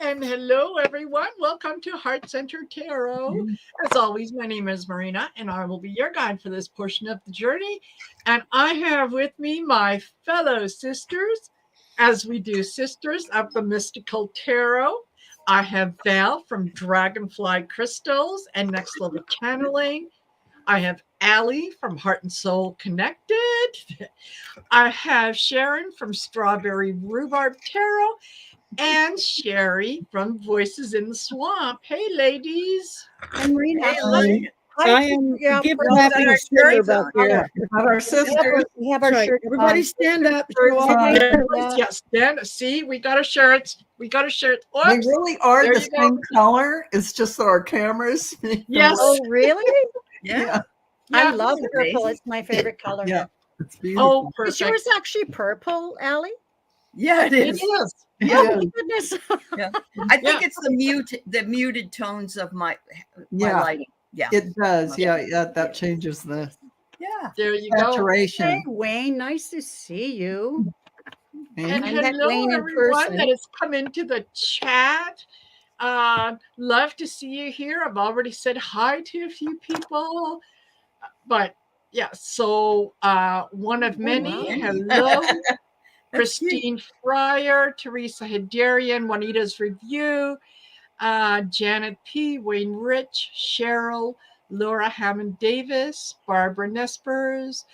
And hello, everyone. Welcome to Heart Center Tarot. As always, my name is Marina, and I will be your guide for this portion of the journey. And I have with me my fellow sisters, as we do Sisters of the Mystical Tarot. I have Val from Dragonfly Crystals and Next Level Channeling. I have Allie from Heart and Soul Connected. I have Sharon from Strawberry Rhubarb Tarot and Shari from Voices in the Swamp. Hey, ladies. And Marina, I am gift wrapping a shirt about here. our sisters. We have our shirt. Everybody stand up. Yeah, stand. See, we got our shirts. We got our shirts. Oops. They really are There the you same go. color. It's just that our cameras. Yes. Oh, really? Yeah. I Yeah. love purple. It's my favorite color. Yeah. It's beautiful. Oh, Is perfect. yours actually purple, Allie? Yeah, it It is. is. Oh, my goodness. I think it's the muted tones of my lighting. Yeah. It does. Yeah. That changes the Yeah. There you go. saturation. Hey, Wayne, nice to see you. And I met hello, Wayne in everyone person. that has come into the chat. Love to see you here. I've already said hi to a few people, but yeah. So one of many. Hello, Christine Fryer, Teresa Hedarian, Juanita's Review, Janet P, Wayne Rich, Cheryl, Laura Hammond Davis, Barbara Nespers,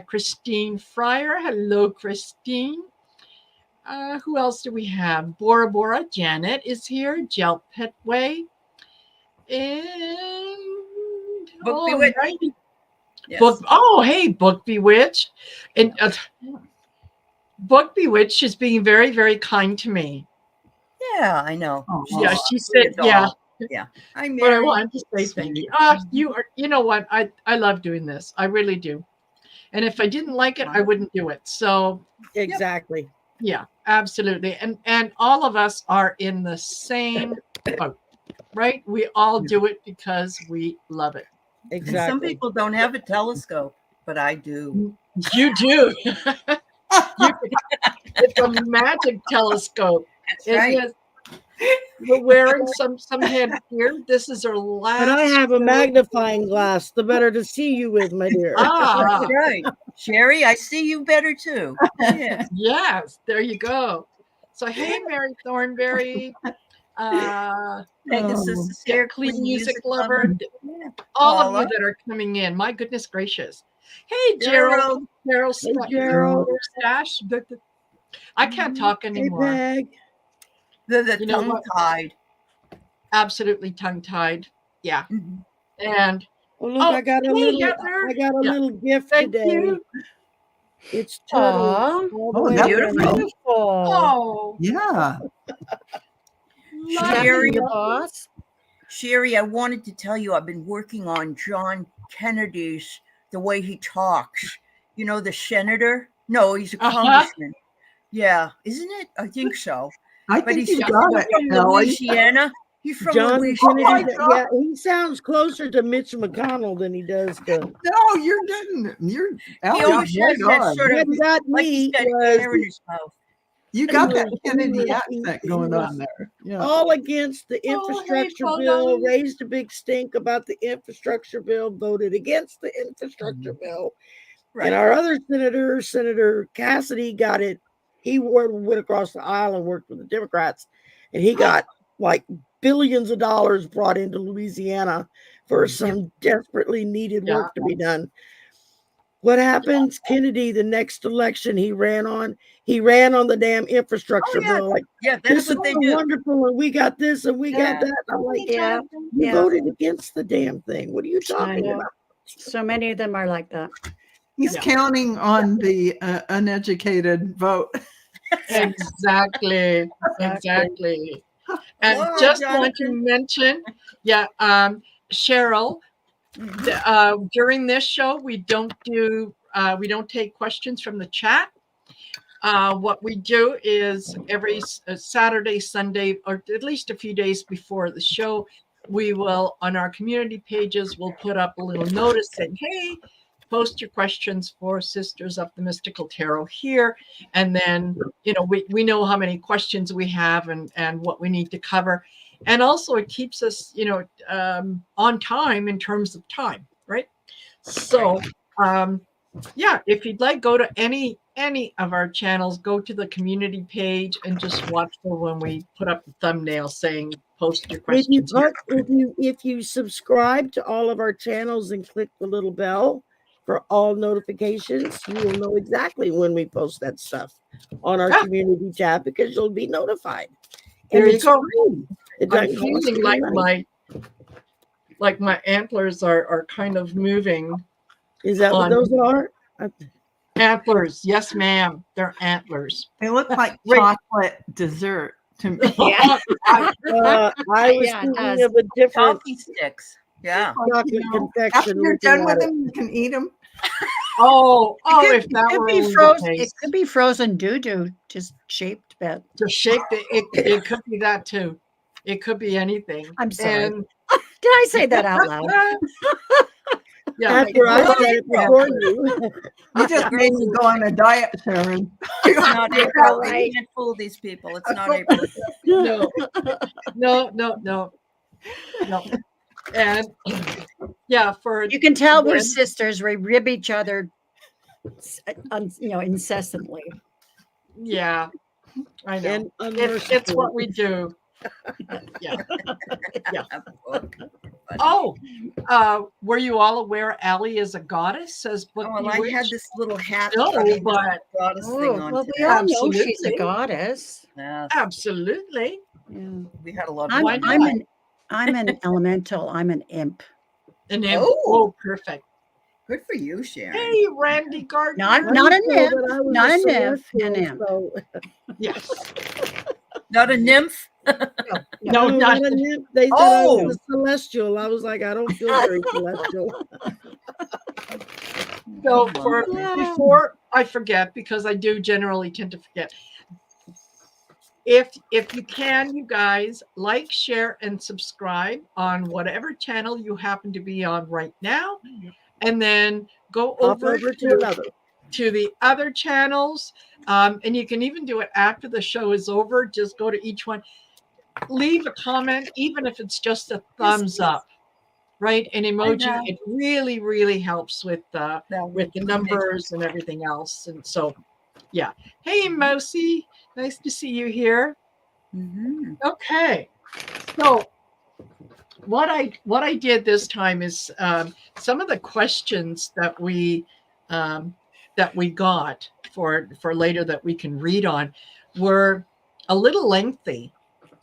Christine Fryer. Hello, Christine. Who else do we have? Bora Bora, Janet is here. Jel Petway. And Book Bewitched. right. Yes. Hey, Book Bewitched. And Book Bewitched is being very, very kind to me. Yeah, I know. Oh, Yeah, she said, yeah. Yeah. But I wanted to say thank you. You know what? I love doing this. I really do. And if I didn't like it, I wouldn't do it. So Exactly. yeah, absolutely. And all of us are in the same boat, right? We all do it because we love it. And some Exactly. people don't have a telescope, but I do. You do. It's a magic telescope. That's right. We're wearing some headgear. This is our last. And I have a magnifying glass, the better to see you with, my dear. That's right. Sherry, I see you better too. Yeah. Yes, there you go. So hey, Mary Thornberry. Pegasus is here. Clean music lover. Yeah. All Paula. of you that are coming in. My goodness gracious. Hey, Gerald. Gerald. Hey, Gerald. Stash. I can't talk Hey, anymore. Peg. The You know what? tongue-tied. Absolutely tongue-tied. Yeah. Mhm. And Oh, look, I got a hey, little. Heather. I got a Yeah. little gift Thank today. you. It's turtle. Aw, all the Oh, way that's around. beautiful. beautiful. Oh, Yeah. love Sherry. you. Boss. Sherry, I wanted to tell you I've been working on John Kennedy's, the way he talks. You know, the senator? No, he's a congressman. Yeah, isn't it? I think so. I But think he's you got it, from Ellie. Louisiana. He's from John Louisiana. Kennedy. Yeah, he sounds closer to Mitch McConnell than he does to. No, you're getting. You're. He Ellie, always right has that on. sort of, What got like me he's got was hair in his mouth. You got he that was- Kennedy he accent was- going he was- on there. Yeah. all against the Oh, hey, infrastructure Paula. bill, raised a big stink about the infrastructure bill, voted against the infrastructure bill. Right. And our other senator, Senator Cassidy, got it. He went across the aisle and worked with the Democrats, and he got like billions of dollars brought into Louisiana for some desperately needed work to be done. What happens? Kennedy, the next election he ran on the damn infrastructure Oh, yeah. bill. Like, Yeah, this that's is what they so do. wonderful, and we got this and we got Yeah. that. I'm like, Yeah. you Yeah. voted against the damn thing. What are you talking know. about? So many of them are like that. He's counting on the uneducated vote. Exactly. Exactly. And Hello, just Jonathan. want to mention, Cheryl, during this show, we don't take questions from the chat. What we do is every Saturday, Sunday, or at least a few days before the show, we will, on our community pages, we'll put up a little notice saying, hey, post your questions for Sisters of the Mystical Tarot here. And then, we know how many questions we have and what we need to cover. And also it keeps us, on time in terms of time, right? So, if you'd like, go to any of our channels, go to the community page and just watch for when we put up the thumbnail saying post your questions here. If you subscribe to all of our channels and click the little bell for all notifications, you will know exactly when we post that stuff on our community tab, because you'll be notified. There you go. Free. It I'm doesn't cost feeling you like my antlers are kind of moving. Is that what those are? Antlers. Yes, ma'am. They're antlers. They look like chocolate dessert to me. Yeah. I was Yeah, it thinking does. of a different Coffee sticks. Yeah. chocolate confection. After you're looking done at with it. them, you can eat them. If that It were could be only the frozen. It case. could be frozen doo-doo, just shaped a bit. To shake it could be that too. It could be anything. I'm sorry. And Did I say that out loud? yeah, After I said it before you. You just made me go on a diet, Sharon. It's not April. right. You can't fool these people. It's not April. no. And for You can tell we're then- sisters. We rib each other, incessantly. Yeah, I know. And It's what we do. Yeah. Oh, were you all aware Allie is a goddess? Says Book Oh, well, I had Bewitched? this little hat. No, I mean, but goddess thing Oh, on well, today. we all know she's a Absolutely. goddess. Yes, absolutely. Yeah. we had a lot of Why fun. not? I'm an elemental. I'm an imp. And Oh. perfect. Good for you, Sharon. Hey, Randy Gardner. Not a nymph. That I was Not a celestial, nymph. An imp. so- Yes. Not a nymph. No, not a nymph. They said I Oh. was a celestial. I was like, I don't feel very celestial. So before I forget, because I do generally tend to forget. If you can, you guys like, share, and subscribe on whatever channel you happen to be on right now, and then go over to another. to the other channels, and you can even do it after the show is over. Just go to each one, leave a comment, even if it's just a thumbs up, right? An emoji. It really, really helps with the numbers and everything else. And so, yeah. Hey, Mousy, nice to see you here. Mm-hmm. Okay, so what I did this time is some of the questions that we got for later that we can read on were a little lengthy.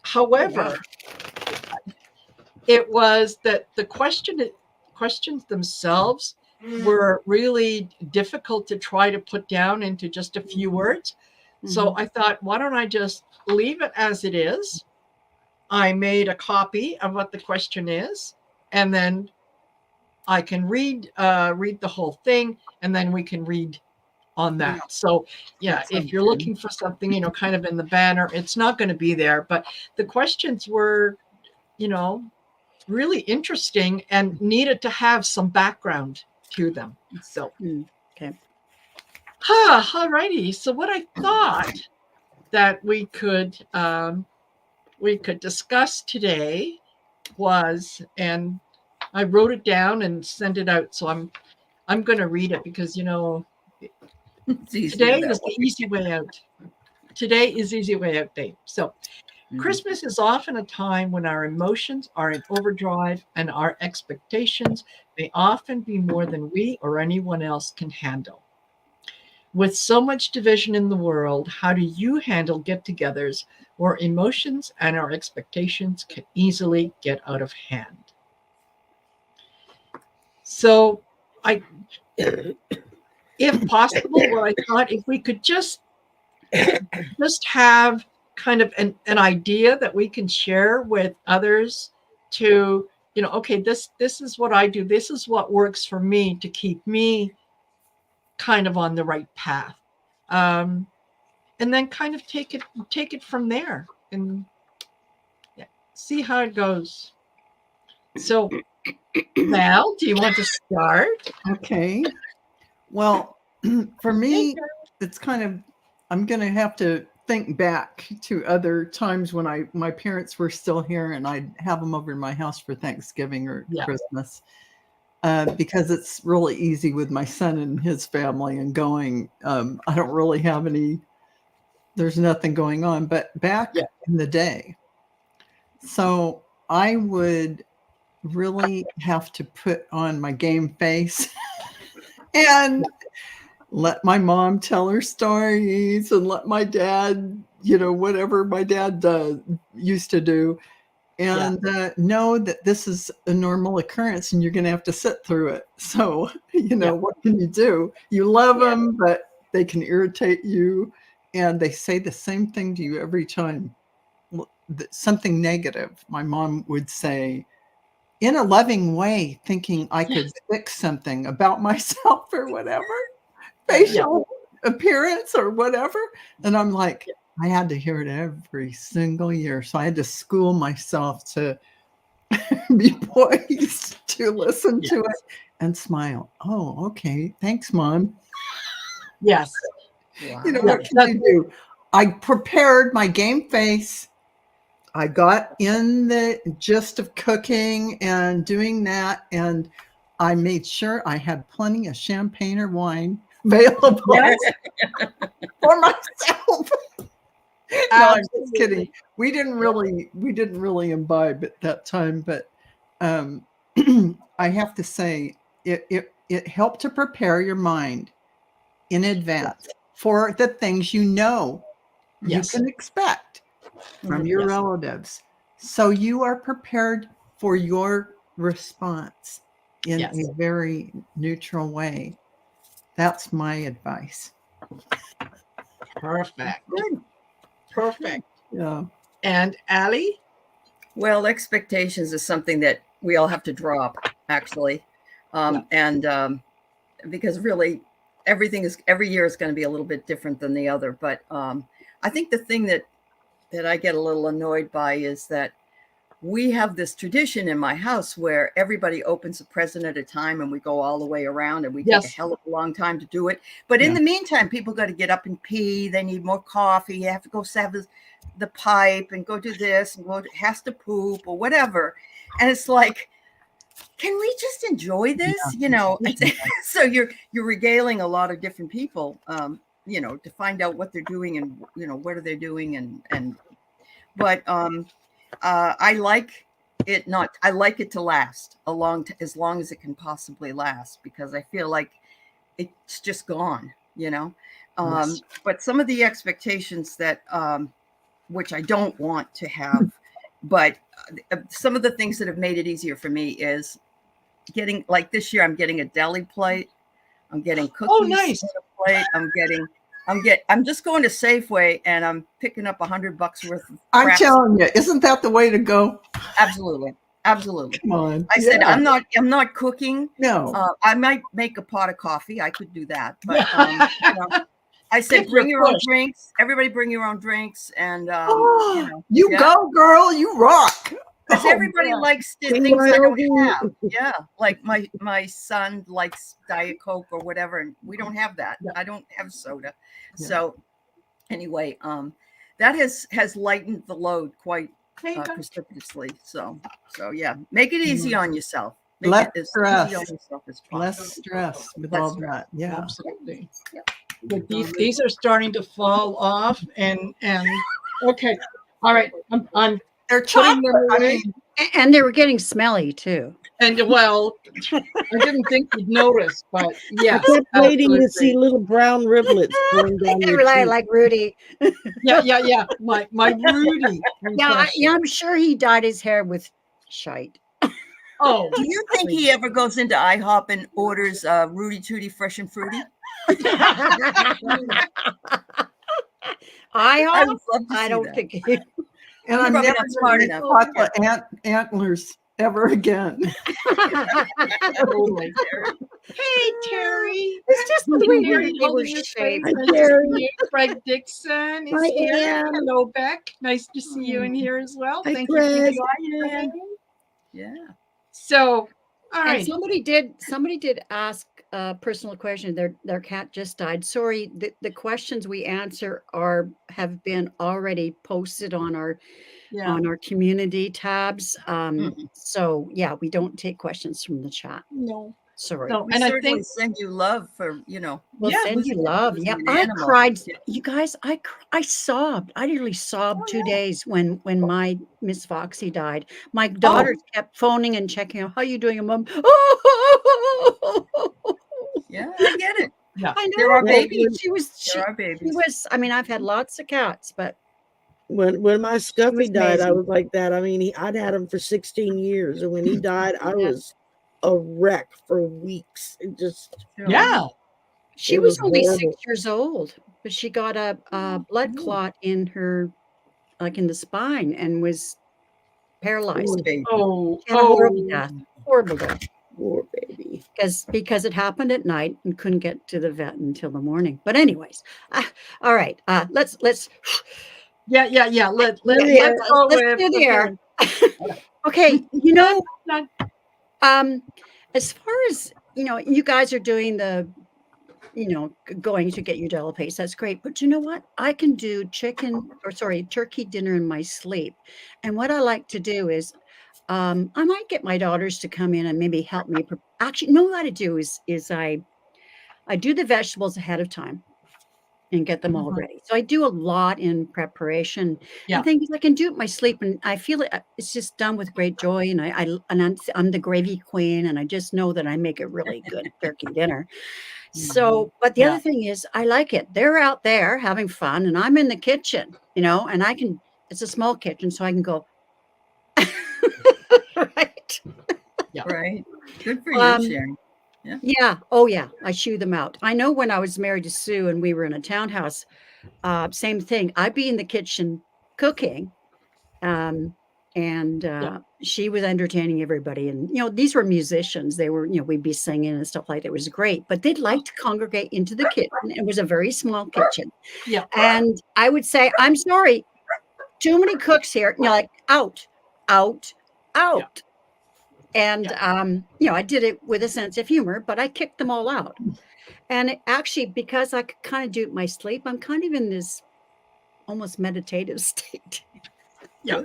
However, it was that the questions themselves were really difficult to try to put down into just a few words. So I thought, why don't I just leave it as it is? I made a copy of what the question is, and then I can read the whole thing, and then we can read on that. So yeah, if you're looking for something, kind of in the banner, it's not going to be there, but the questions were, really interesting and needed to have some background to them. So, okay. All righty. So what I thought that we could discuss today was, and I wrote it down and sent it out. So I'm going to read it because, today is the easy way out. Today is easy way out day. So Christmas is often a time when our emotions are in overdrive and our expectations may often be more than we or anyone else can handle. With so much division in the world, how do you handle get-togethers where emotions and our expectations can easily get out of hand? So if possible, what I thought, if we could just have kind of an idea that we can share with others to, okay, this is what I do. This is what works for me to keep me kind of on the right path. And then kind of take it from there and see how it goes. So Val, do you want to start? Okay. Well, for me, it's kind of, I'm going to have to think back to other times when my parents were still here and I'd have them over to my house for Thanksgiving or Christmas. Because it's really easy with my son and his family and going. I don't really have there's nothing going on. But back in the day, so I would really have to put on my game face and let my mom tell her stories and let my dad, whatever my dad used to do. And know that this is a normal occurrence and you're going to have to sit through it. So, what can you do? You love them, but they can irritate you. And they say the same thing to you every time. Something negative. My mom would say, in a loving way, thinking I could fix something about myself or whatever, facial appearance or whatever. And I'm like, I had to hear it every single year. So I had to school myself to be poised to listen to it and smile. Oh, okay. Thanks, Mom. Yes. Wow. What can you do? I prepared my game face. I got in the gist of cooking and doing that. And I made sure I had plenty of champagne or wine available for myself. No, I'm just kidding. We didn't really imbibe at that time, but I have to say it helped to prepare your mind in advance for the things you can expect from your relatives. So you are prepared for your response in a very neutral way. That's my advice. Perfect. Good. Perfect. Yeah. And Allie? Well, expectations is something that we all have to drop, actually. Because really every year is going to be a little bit different than the other. But I think the thing that I get a little annoyed by is that we have this tradition in my house where everybody opens a present at a time and we go all the way around and we take a hell of a long time to do it. But in the meantime, people got to get up and pee. They need more coffee. You have to go have the pipe and go do this and has to poop or whatever. And it's like, can we just enjoy this? So you're regaling a lot of different people, to find out what they're doing and, what are they doing but I like it to last as long as it can possibly last, because I feel like it's just gone, but some of the expectations that, which I don't want to have, but some of the things that have made it easier for me is getting, like this year, I'm getting a deli plate. I'm getting cookies. Oh, nice. On a plate. I'm just going to Safeway and I'm picking up $100 worth of I'm crap. telling you, isn't that the way to go? Absolutely. Come on. I said, I'm not cooking. No. I might make a pot of coffee. I could do that. But I said, bring your own drinks. Everybody bring your own drinks. And you go, girl. You rock. Because everybody likes the things I don't have. Yeah. Like my son likes Diet Coke or whatever, and we don't have that. I don't have soda. Yeah. So anyway, that has lightened the load quite precipitously. So yeah, make it easy on yourself. Make Less it as stress. easy on yourself as possible. Less stress with all that. Yeah. Absolutely. Yeah. But these are starting to fall off and okay. All right. I'm They're putting them away. And they were getting smelly too. And well, I didn't think you'd notice, but yeah. I kept waiting to see little brown rivulets going down your cheek. Like Rudy. Yeah. My Rudy. Yeah, I'm sure he dyed his hair with shite. Oh, do you think he ever goes into IHOP and orders Rudy Tooty Fresh and Fruity? I don't think he. And I'm never smart enough. Antlers ever again. Totally. Hey, Terry. It's just the way they were shaped. Fred Dixon is here. Hello, Beck. Nice to see you in here as well. Hi, Thank Fred. you for Yeah. So, all right. And somebody did ask personal question. Their cat just died. Sorry, the questions we answer have been already posted on our community tabs. So yeah, we don't take questions from the chat. No. Sorry. No, We and I certainly think send you love for, We'll send you love. Yeah, an I animal. cried. Yeah. You guys, I sobbed. I nearly sobbed 2 days when my Miss Foxy died. My daughters kept phoning and checking out, how you doing, Mom? Yeah, I get it. Yeah. I know. There are babies. She was. There are babies. She was. I mean, I've had lots of cats, but When my Scuffy died, I amazing. was like that. I mean, I'd had him for 16 years, and when he died, I was a wreck for weeks. It just yeah. She it was was only horrible. 6 years old, but she got a blood clot in her, like in the spine, and was paralyzed. Poor baby. Oh, She had a horrible death. Horrible death. Poor baby. Because it happened at night and couldn't get to the vet until the morning. But anyways, all right. Let's yeah. Let's go let's with do the air. Okay, you know, as far as you guys are doing the going to get your Della paste, that's great. But you know what? I can do turkey dinner in my sleep. And what I like to do is I might get my daughters to come in and maybe help me. Actually, know what I do is I do the vegetables ahead of time and get them all ready. So I do a lot in preparation. And things I can do it in my sleep, and I feel it's just done with great joy. And I'm the gravy queen, and I just know that I make a really good turkey dinner. So, but the other thing is, I like it. They're out there having fun, and I'm in the kitchen, and it's a small kitchen, so I can go. Right. Yeah. Right. Good for you, Sharon. Yeah. Yeah. Oh, yeah. I shoo them out. I know when I was married to Sue and we were in a townhouse, same thing. I'd be in the kitchen cooking, and she was entertaining everybody. And, these were musicians. They were, we'd be singing and stuff like that. It was great. But they'd like to congregate into the kitchen. It was a very small kitchen. Yeah. And I would say, I'm sorry, too many cooks here. And you're like, out. Yeah. And, I did it with a sense of humor, but I kicked them all out. And actually, because I could kind of do it in my sleep, I'm kind of in this almost meditative state. Yeah.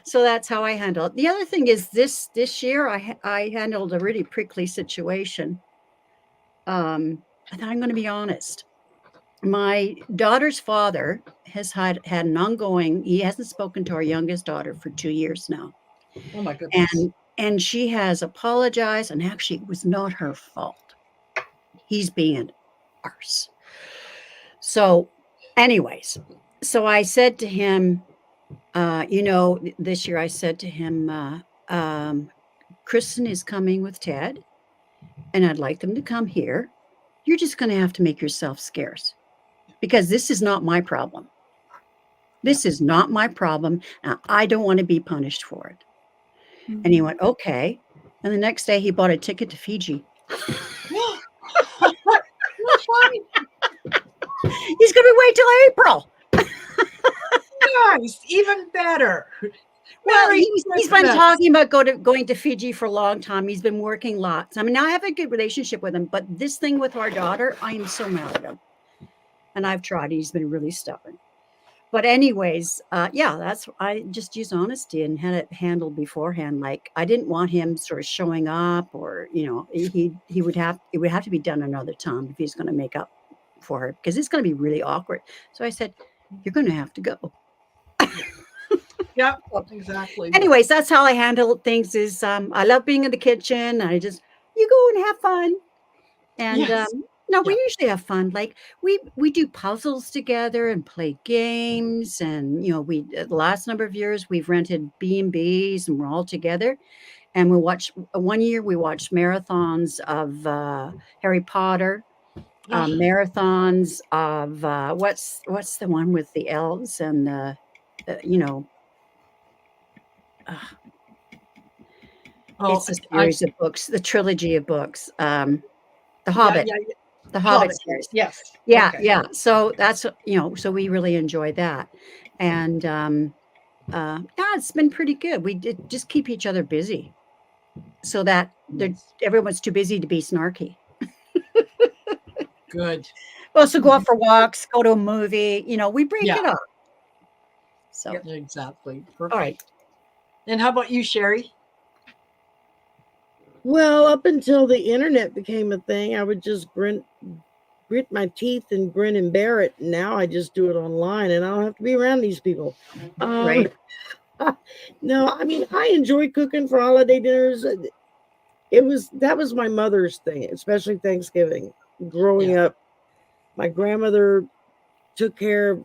So that's how I handle it. The other thing is this year, I handled a really prickly situation. And I'm going to be honest. My daughter's father has had an ongoing, he hasn't spoken to our youngest daughter for 2 years now. Oh my goodness. And she has apologized, and actually it was not her fault. He's being an arse. So anyways, so I said to him, this year I said to him, Kristen is coming with Ted, and I'd like them to come here. You're just going to have to make yourself scarce, because this is not my problem. This is not my problem, and I don't want to be punished for it. Mm-hmm. And he went, okay. And the next day he bought a ticket to Fiji. He's going to wait till April. Nice, even better. Well, he's been talking about going to Fiji for a long time. He's been working lots. I mean, I have a good relationship with him, but this thing with our daughter, I am so mad at him. And I've tried. He's been really stubborn. But anyways, I just use honesty and had it handled beforehand. Like, I didn't want him sort of showing up, or it would have to be done another time if he's going to make up for her, because it's going to be really awkward. So I said, you're going to have to go. Yeah, exactly. Anyways, that's how I handle things. Is I love being in the kitchen. You go and have fun, and yes. We usually have fun. Like we do puzzles together and play games, and we the last number of years we've rented B&Bs and we're all together, and one year we watched marathons of Harry Potter, marathons of what's the one with the elves and it's a series of books, the trilogy of books, The Hobbit. The Hobbit series. Yes. Yeah, okay. Yeah. So that's, so we really enjoy that. And it's been pretty good. We did just keep each other busy so that everyone's too busy to be snarky. Good. We also go out for walks, go to a movie. We break Yeah. it up. So, Exactly. all Perfect. right. And how about you, Shari? Well, up until the internet became a thing, I would just grit my teeth and grin and bear it. Now I just do it online, and I don't have to be around these people. Right. No, I mean, I enjoy cooking for holiday dinners. That was my mother's thing, especially Thanksgiving. Growing up, my grandmother took care of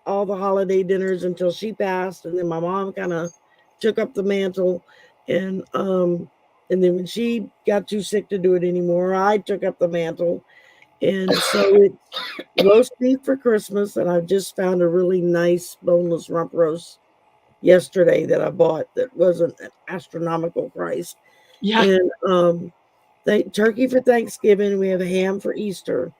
all the holiday dinners until she passed, and then my mom kind of took up the mantle, and then when she got too sick to do it anymore, I took up the mantle. And so it's roast beef for Christmas, and I just found a really nice boneless rump roast yesterday that I bought that wasn't an astronomical price. Yeah. And turkey for Thanksgiving. We have a ham for Easter.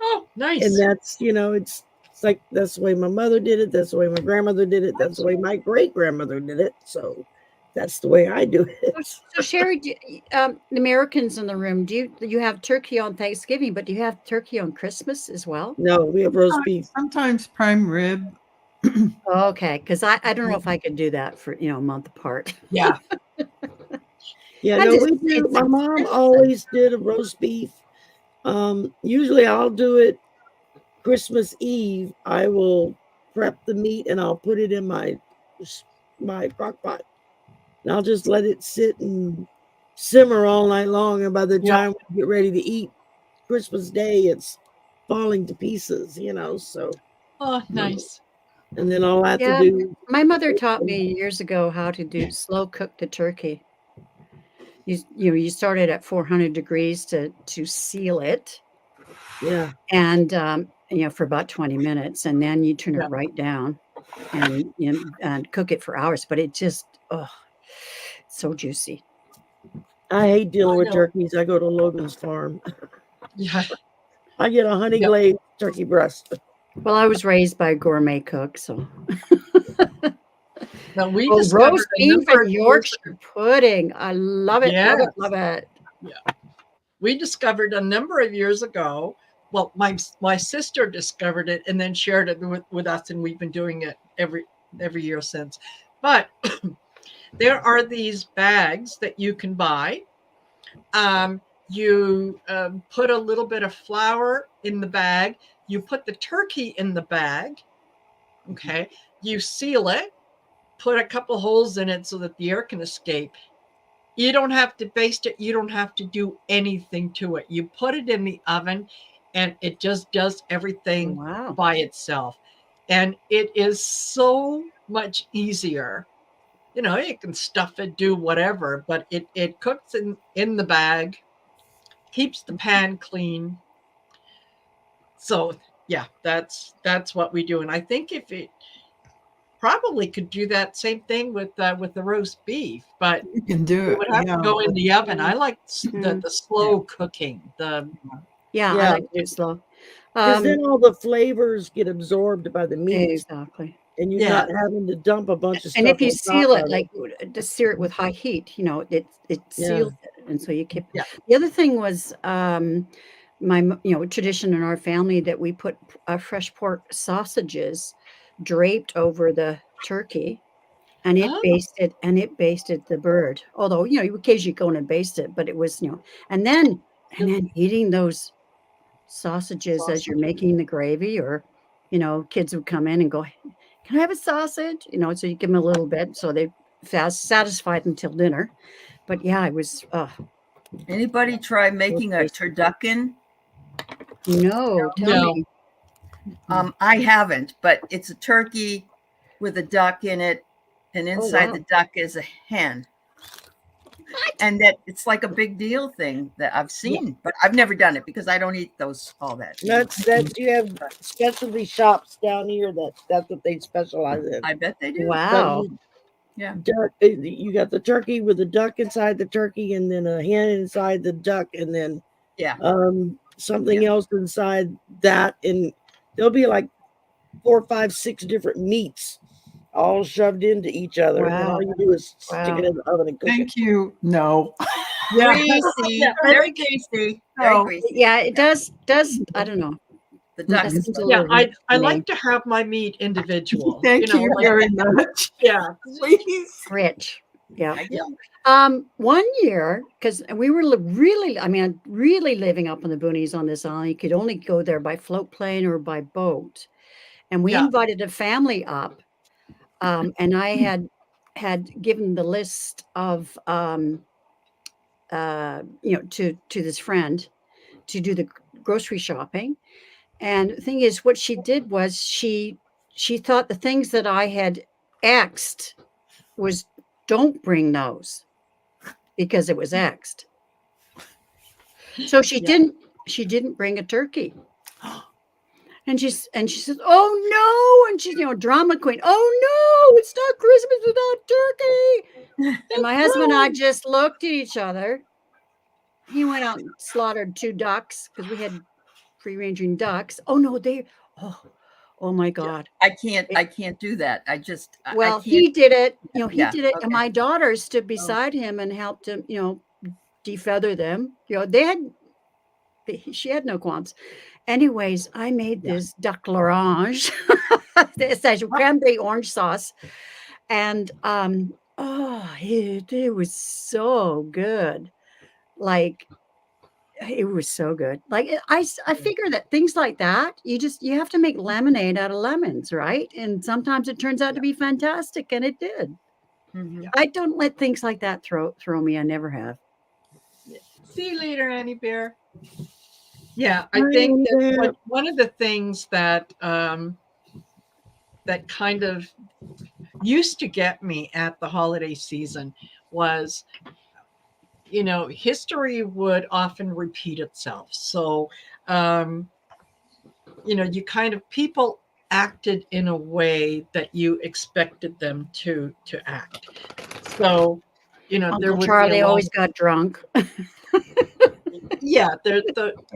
Oh, nice. And that's, it's like that's the way my mother did it. That's the way my grandmother did it. That's the way my great grandmother did it. So that's the way I do it. So Sherry, the Americans in the room, do you have turkey on Thanksgiving, but do you have turkey on Christmas as well? No, we have roast beef. Sometimes prime rib. Okay, because I don't know if I could do that for a month apart. Yeah. Yeah, I'm no, just- we do. it's My mom always did a roast beef. Usually I'll do it Christmas Eve. I will prep the meat and I'll put it in my crock pot. And I'll just let it sit and simmer all night long. And by the time we get ready to eat Christmas Day, it's falling to pieces, So. Oh, nice. And then all I have to do. My mother taught me years ago how to slow cook the turkey. You start it at 400 degrees to seal it. Yeah. And for about 20 minutes, and then you turn it right down and cook it for hours. But it just so juicy. I hate dealing with turkeys. I go to Logan's Farm. Yeah. I get a honey glazed turkey breast. Well, I was raised by a gourmet cook, so. Now we discovered roast beef and Yorkshire pudding. I love it, love it. Yeah. We discovered a number of years ago. Well, my sister discovered it and then shared it with us, and we've been doing it every year since. But there are these bags that you can buy. You put a little bit of flour in the bag. You put the turkey in the bag. Okay. You seal it. Put a couple holes in it so that the air can escape. You don't have to baste it. You don't have to do anything to it. You put it in the oven and it just does everything by itself. And it is so much easier. You can stuff it, do whatever, but it cooks in the bag, keeps the pan clean. So yeah, that's what we do. And I think if it probably could do that same thing with the roast beef, but you can do it. Would have to go in the oven. I like the slow cooking. I like it slow. Because then all the flavors get absorbed by the meat. Exactly. And you're not having to dump a bunch of stuff. And if you seal it, like to sear it with high heat, it seals it, and so you keep. Yeah. The other thing was my tradition in our family that we put fresh pork sausages draped over the turkey, and it basted the bird. Although you occasionally go in and baste it, but it was and then eating those sausages as you're making the gravy, or kids would come in and go, "Can I have a sausage?" So you give them a little bit, so they satisfied until dinner. But yeah, it was. Anybody try making a turducken? No, tell me. I haven't, but it's a turkey with a duck in it, and inside the duck is a hen. And that it's like a big deal thing that I've seen, but I've never done it because I don't eat all that. That's you have specialty shops down here that's what they specialize in. I bet they do. Wow. You got the turkey with the duck inside the turkey, and then a hen inside the duck, and then something else inside that, and there'll be like 4, 5, 6 different meats all shoved into each other. And all you do is stick it in the oven and cook Thank you. No. Yeah. Greasy, very greasy, very Oh. greasy. Yeah, it does. I don't know. The That duck. seems a Yeah, little I rich to me. like to have my meat individual. Thank you like, very much. yeah. Please. Rich. Yeah. I do. One year, because we were really living up in the boonies on this island. You could only go there by float plane or by boat. And we Yeah. invited a family up. And I had given the list of to this friend to do the grocery shopping. And the thing is, what she did was she thought the things that I had X'd was don't bring those because it was X'd. So she didn't bring a turkey. And she says, "Oh no!" And she's drama queen. "Oh no! It's not Christmas without turkey." And my husband and I just looked at each other. He went out and slaughtered 2 ducks because we had free-ranging ducks. Oh no, oh my God. I can't do that. I Well, can't. he did it. He Yeah, did it, and okay. my daughter stood beside him and helped him, defeather them. She had no qualms. Anyways, I made this duck l'orange. It's a cranberry orange sauce. And it was so good. Like it was so good. Like I figure that things like that, you have to make lemonade out of lemons, right? And sometimes it turns out to be fantastic, and it did. Mhm. I don't let things like that throw me. I never have. See you later, Annie Bear. Yeah, I think that one of the things that that kind of used to get me at the holiday season was, history would often repeat itself. So, you kind of people acted in a way that you expected them to act. So, there Uncle would be a Charlie lot. always got drunk. Yeah,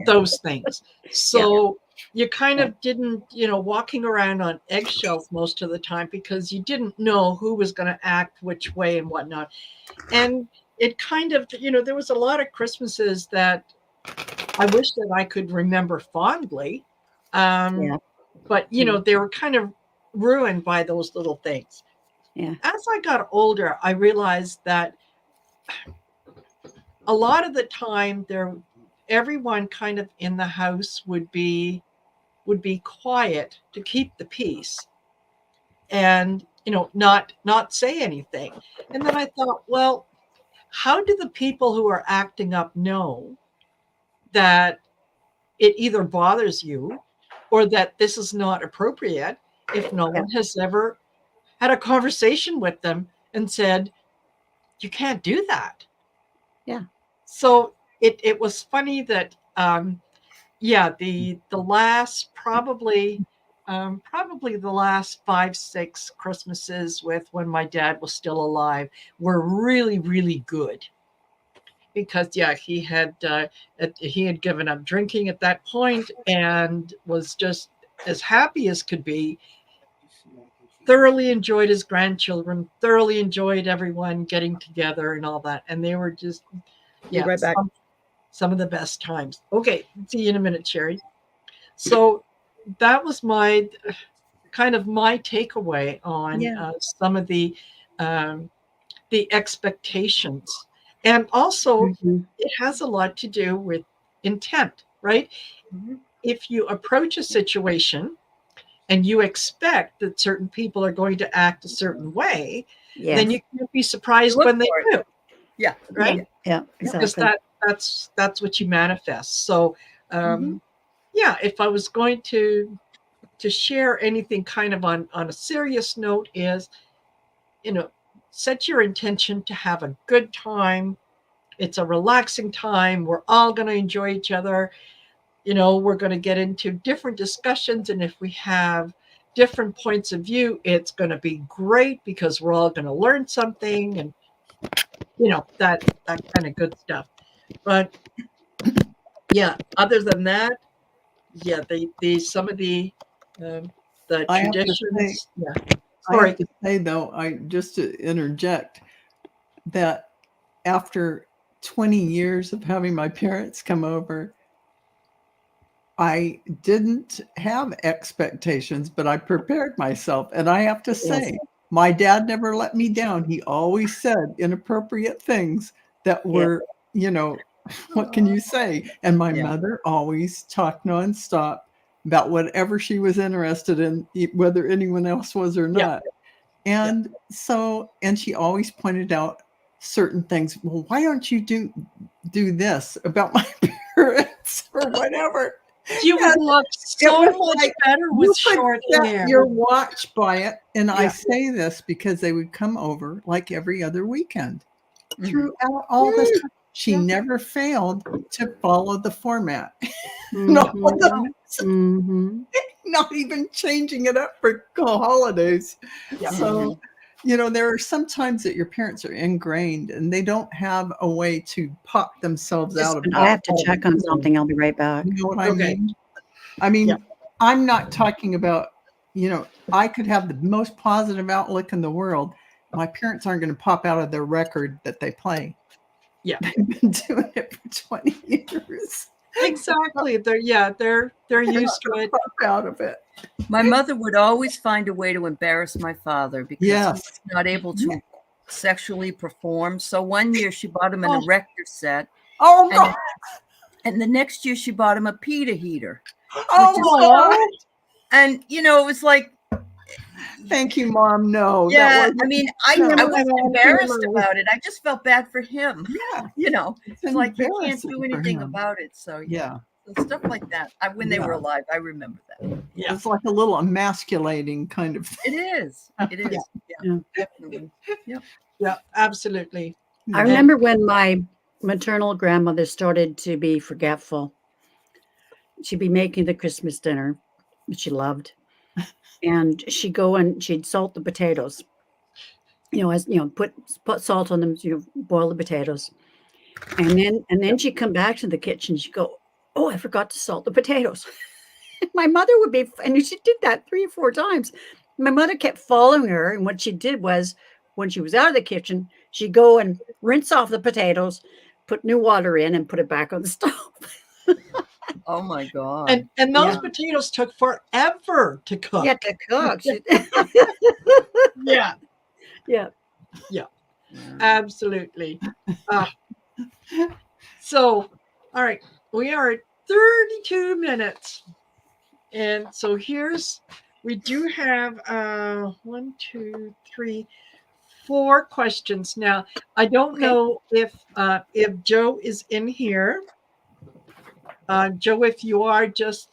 those things. So you kind of didn't, walking around on eggshells most of the time because you didn't know who was going to act which way and whatnot. And it kind of, there was a lot of Christmases that I wish that I could remember fondly. Yeah. But, they were kind of ruined by those little things. Yeah. As I got older, I realized that a lot of the time everyone kind of in the house would be quiet to keep the peace and not say anything. And then I thought, well, how do the people who are acting up know that it either bothers you or that this is not appropriate if no one has ever had a conversation with them and said, you can't do that? Yeah. So it was funny that the last probably the last 5-6 Christmases with when my dad was still alive were really, really good because he had given up drinking at that point and was just as happy as could be. Thoroughly enjoyed his grandchildren, thoroughly enjoyed everyone getting together and all that, and they were just Be right back. some of the best times. Okay, see you in a minute, Sherry. So that was my takeaway on some of the expectations, and also it has a lot to do with intent, right? Mhm. If you approach a situation and you expect that certain people are going to act a certain way, then you can't be surprised when they do. Yeah, right. Yeah, Because exactly. that's what you manifest. So if I was going to share anything kind of on a serious note is, set your intention to have a good time. It's a relaxing time. We're all going to enjoy each other. We're going to get into different discussions. And if we have different points of view, it's going to be great because we're all going to learn something and, that kind of good stuff. But other than that, some of the traditions. I have to say though, just to interject that after 20 years of having my parents come over, I didn't have expectations, but I prepared myself. And I have to say, my dad never let me down. He always said inappropriate things that were, you know, what can you say? And my mother always talked nonstop about whatever she was interested in, whether anyone else was or not. And so, and she always pointed out certain things. Well, why don't you do this about my parents or whatever? You would look so much better with short hair. Your watch by it. And I say this because they would come over like every other weekend. Throughout all this time, she never failed to follow the format. Not even changing it up for holidays. So, you know, there are some times that your parents are ingrained and they don't have a way to pop themselves out of it. I have to check on something. I'll be right back. You know what I mean? I mean, I'm not talking about, you know, I could have the most positive outlook in the world. My parents aren't going to pop out of their record that they play. Yeah. They've been doing it for 20 years. Exactly. They're used to it. Pop out of it. My mother would always find a way to embarrass my father because he was not able to sexually perform. So one year she bought him an erector set. Oh, God. And the next year she bought him a pita heater. Oh, God. And, you know, it was like, thank you, Mom. No. Yeah, I mean, I wasn't embarrassed about it. I just felt bad for him. Yeah. You know, it's like you can't do anything about it. So, yeah. So stuff like that. When they were alive, I remember that. Yeah. It's like a little emasculating kind of thing. It is. It is. Yeah. Definitely. Yep. Yeah, absolutely. I remember when my maternal grandmother started to be forgetful. She'd be making the Christmas dinner, which she loved. And she'd go and she'd salt the potatoes, you know, put salt on them, you know, boil the potatoes. And then she'd come back to the kitchen. She'd go, oh, I forgot to salt the potatoes. My mother would be, and she did that 3 or 4 times. My mother kept following her. And what she did was when she was out of the kitchen, she'd go and rinse off the potatoes, put new water in and put it back on the stove. Oh my God. And those potatoes took forever to cook. Yeah, to cook. Yeah. Absolutely. So, all right, we are at 32 minutes. And so we do have 1, 2, 3, 4 questions. Now, I don't know if Joe is in here. Joe, if you are, just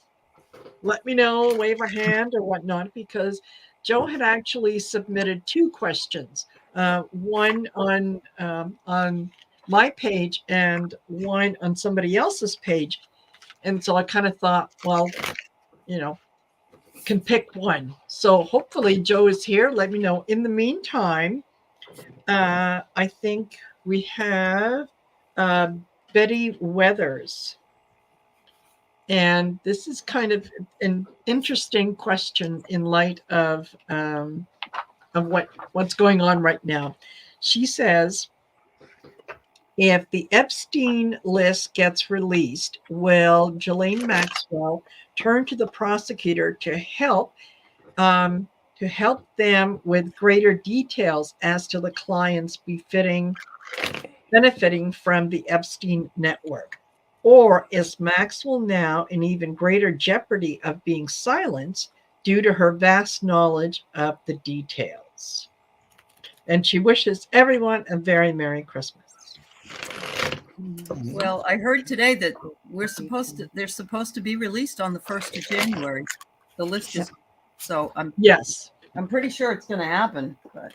let me know, wave a hand or whatnot, because Joe had actually submitted 2 questions, one on my page and one on somebody else's page. And so I kind of thought, well, you know, can pick one. So hopefully Joe is here. Let me know. In the meantime, I think we have Betty Weathers. And this is kind of an interesting question in light of what's going on right now. She says, if the Epstein list gets released, will Ghislaine Maxwell turn to the prosecutor to help them with greater details as to the clients benefiting from the Epstein network? Or is Maxwell now in even greater jeopardy of being silenced due to her vast knowledge of the details? And she wishes everyone a very Merry Christmas. Well, I heard today that they're supposed to be released on the 1st of January. The list is, so I'm pretty sure it's going to happen. But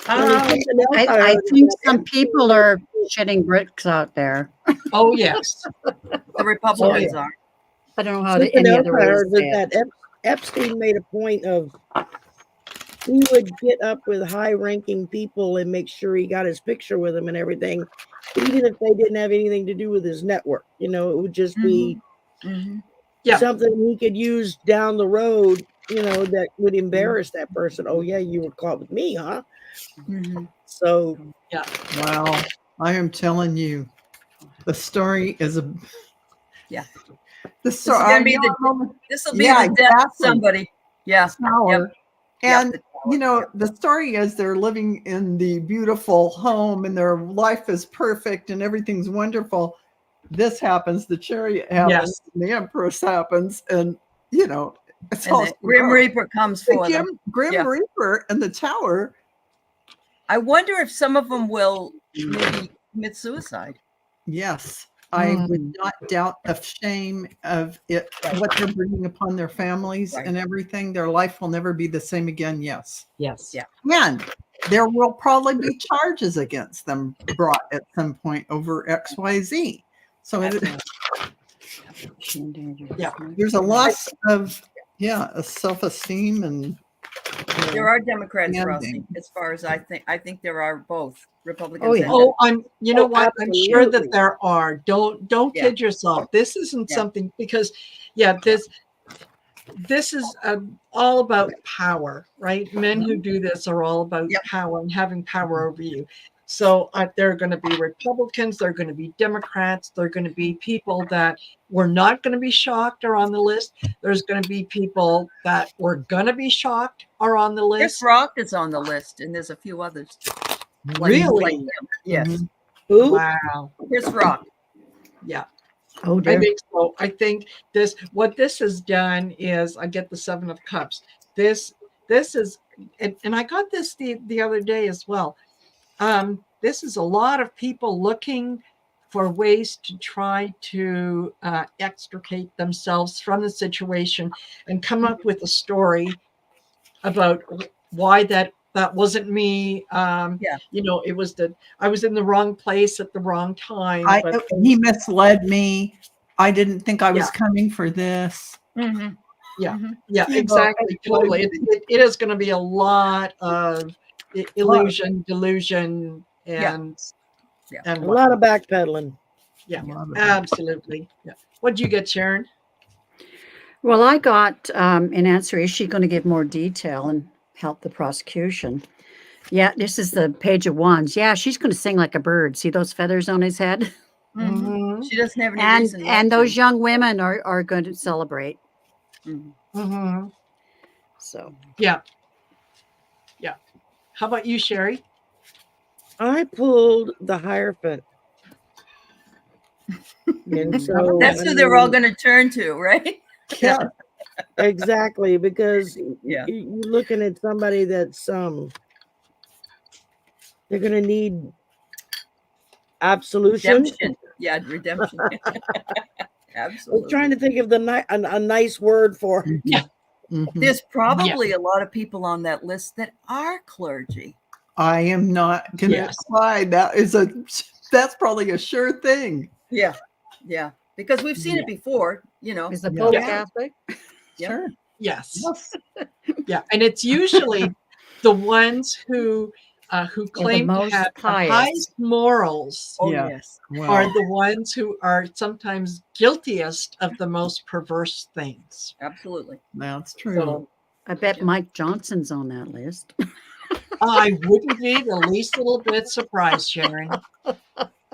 I think some people are shitting bricks out there. Oh yes, the Republicans are. I don't know how any other way to say it. That Epstein made a point of he would get up with high-ranking people and make sure he got his picture with them and everything, even if they didn't have anything to do with his network. You know, it would just be something he could use down the road, you know, that would embarrass that person. Oh, yeah, you were caught with me, huh? So, Wow. I am telling you, the story is a. Yeah. The This is story. gonna be this will be Yeah, the death of exactly. somebody. Yeah. Tower. Yep, And the tower. you know, the story is they're living in the beautiful home and their life is perfect and everything's wonderful. This happens, the chariot happens, and the Empress happens, and you know, it's And all the Grim Reaper comes the for them. Grim Yeah. Reaper and the tower. I wonder if some of them will maybe commit suicide. Yes. I would not doubt the shame of it, what they're bringing upon their families and everything. Their life will never be the same again. Yes. Yes. Yeah. And there will probably be charges against them brought at some point over XYZ. So there's a loss of a self-esteem and there are Democrats, Rusty, as far as I think. I think there are both Republicans. Oh, yeah. and I'm you know what? I'm sure that absolutely. there are. Don't kid yourself. This isn't something because this is all about power, right? Men who do this are all about power and having power over you. So there are going to be Republicans, there are going to be Democrats, there are going to be people that were not going to be shocked are on the list. There's going to be people that were going to be shocked are on the list. Chris Rock is on the list, and there's a few others. Really? Like him. Yes. Who? Wow. Chris Rock. Yeah. Oh, I dear. think so. I think what this has done is I get the Seven of Cups. This is, and I got this the other day as well. This is a lot of people looking for ways to try to extricate themselves from the situation and come up with a story about why that wasn't me. You know, it was that I was in the wrong place at the wrong time. He misled me. I didn't think I was coming for this. Mm-hmm. Yeah, Mm-hmm. yeah, exactly. Totally. It is going to be a lot of illusion, delusion, and a lot of backpedaling. Yeah, absolutely. Yeah. What did you get, Sharon? Well, I got an answer. Is she going to give more detail and help the prosecution? Yeah, this is the Page of Wands. Yeah, she's going to sing like a bird. See those feathers on his head? Mm-hmm. She doesn't have any reason. And those young women are going to celebrate. Mm-hmm. So yeah. How about you, Shari? I pulled the Hierophant. And so that's who they're all going to turn to, right? Yeah, exactly, because you're looking at somebody that's they're going to need absolution. Redemption. Yeah, redemption. Absolutely. I'm trying to think of a nice word for it. Yeah. Mm-hmm. There's probably a lot of people on that list that are clergy. I am not going to lie. That's probably a sure thing. Yeah, yeah, because we've seen it before. You know, is the Pope Catholic? Sure. Yes. Yeah, and it's usually the ones who claim to have the highest morals. Oh yes, are the ones who are sometimes guiltiest of the most perverse things. Absolutely, that's true. So, I bet Mike Johnson's on that list. I wouldn't be the least little bit surprised, Sharon.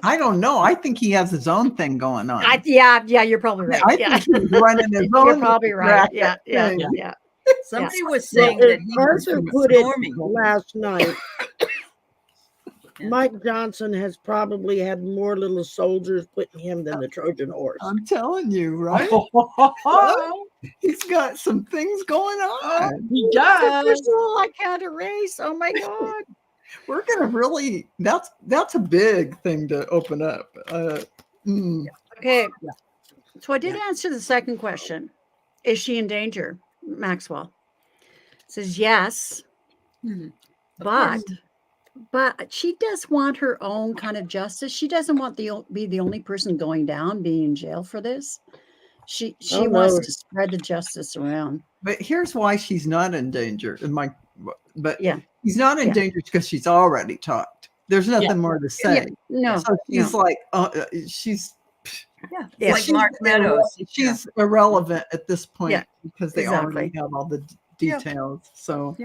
I don't know. I think he has his own thing going on. Yeah, you're probably right. I think he's running his own. You're probably right. Yeah. Somebody was saying that he was put it storming last night. Mike Johnson has probably had more little soldiers putting him than the Trojan horse. I'm telling you, right? He's got some things going on. He does. I can't erase. Oh my God. We're gonna really. That's a big thing to open up. Okay. So I did answer the second question. Is she in danger? Maxwell says yes, but she does want her own kind of justice. She doesn't want to be the only person going down, being in jail for this. She wants to spread the justice around. But here's why she's not in danger. She's not in danger because she's already talked. There's nothing more to say. No, so she's like, she's. Like Mark Meadows. She's irrelevant at this point because they already have all the details. So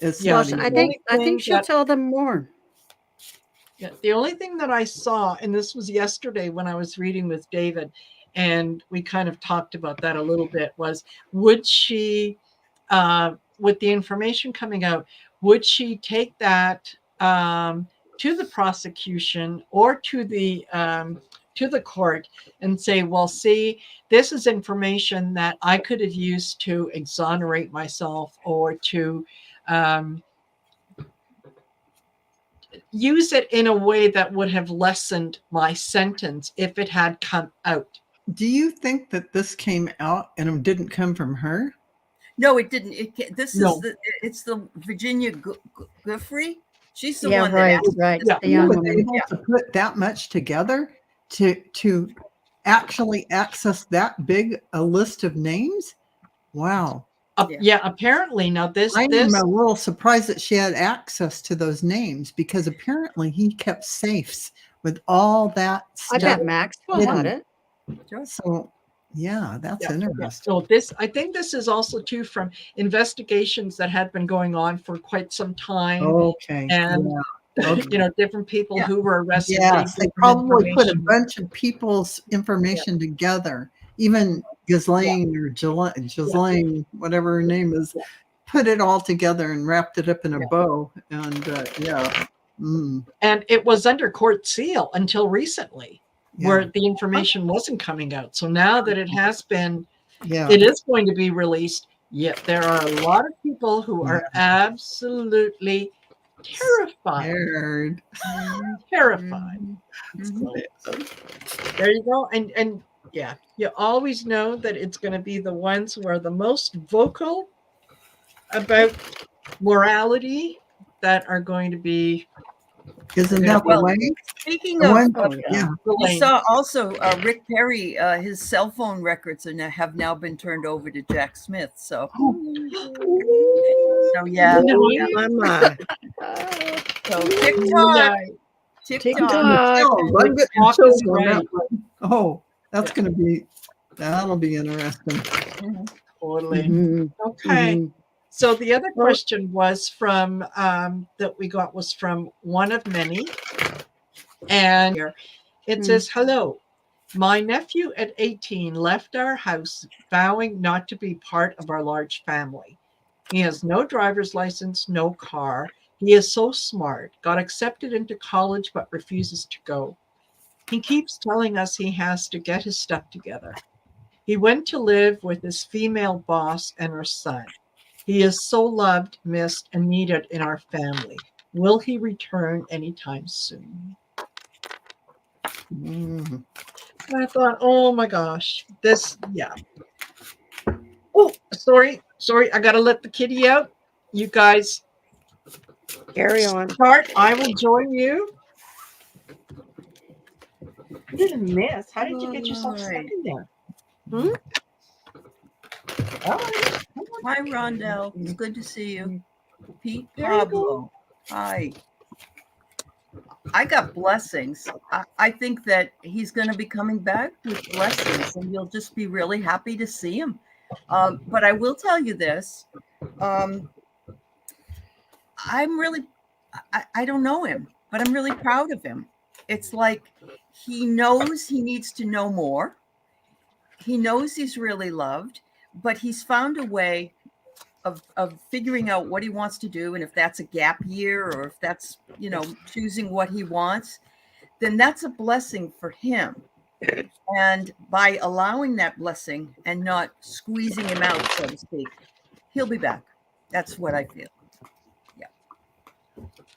it's not I think she'll tell them more. Yeah, the only thing that I saw, and this was yesterday when I was reading with David, and we kind of talked about that a little bit, was would she, with the information coming out, would she take that to the prosecution or to the court and say, well, see, this is information that I could have used to exonerate myself or to use it in a way that would have lessened my sentence if it had come out. Do you think that this came out and it didn't come from her? No, it didn't. No. It's the Virginia Guffrey. She's the Yeah, one right, that asked. right. Yeah. The She young was woman. able to put that much together to actually access that big a list of names. Wow. Yeah, apparently now this I am a little surprised that she had access to those names because apparently he kept safes with all that I stuff. bet Maxwell had it. So yeah, that's interesting. So this, I think this is also too from investigations that had been going on for quite some time. Okay. And Okay. you know, different people who were arrested. Yes, they probably put a information. bunch of people's information together. Even Ghislaine or Ghislaine, whatever her name is, put it all together and wrapped it up in a bow. And And it was under court seal until recently, where the information wasn't coming out. So now that it has been, it is going to be released. Yet there are a lot of people who are absolutely terrified. Terrified. So, there you go. And yeah, you always know that it's going to be the ones who are the most vocal about morality that are going to be. Isn't that the way? Speaking The of, one- you saw also Rick Perry, his cell phone records have now been turned over to Jack Smith. So, yeah. So TikTok. Oh, that'll be interesting. Totally. Okay. So the other question was from that we got was from one of many, and it says, "Hello, my nephew at 18 left our house, vowing not to be part of our large family. He has no driver's license, no car. He is so smart, got accepted into college, but refuses to go. He keeps telling us he has to get his stuff together. He went to live with his female boss and her son. He is so loved, missed, and needed in our family. Will he return anytime soon?" And I thought, oh my gosh, Oh, sorry, I gotta let the kitty out. You guys carry on. Start. I will join you. You didn't miss. How did you get yourself stuck in there? Hi, Rondell. It's good to see you. Pete Pablo. Hi. I got blessings. I think that he's going to be coming back with blessings, and you'll just be really happy to see him. But I will tell you this. I'm really, I don't know him, but I'm really proud of him. It's like he knows he needs to know more. He knows he's really loved, but he's found a way of figuring out what he wants to do. And if that's a gap year or if that's, choosing what he wants, then that's a blessing for him. And by allowing that blessing and not squeezing him out, so to speak, he'll be back. That's what I feel. Yeah.